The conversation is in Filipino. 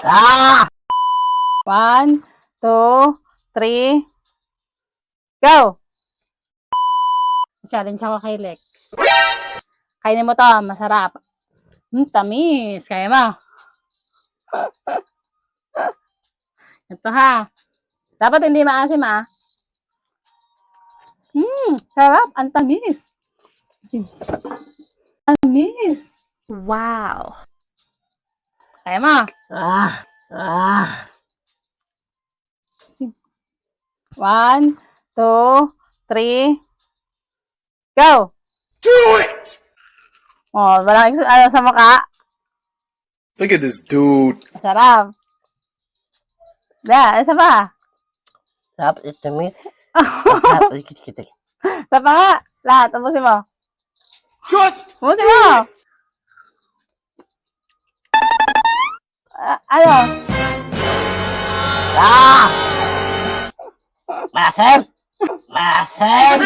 Ah! 1, 2, 3, go! Challenge ako kay Lex. Kainin mo to, masarap. Tamis. Kaya mo. Ito ha. Dapat hindi maasim ha. Sarap. Ang tamis. Tamis. Wow. Kaya mo. Ah! Ah! 1, 2, 3, go! Do it! Oh, walang ano sa mukha. Look at this dude. Sarap. Da, isa pa. Sarap itamis. Sarap ikit-kitik. Isa pa nga. Lahat, tapusin mo. Just Tapusin mo. Ano? Ah! Masim! Masim!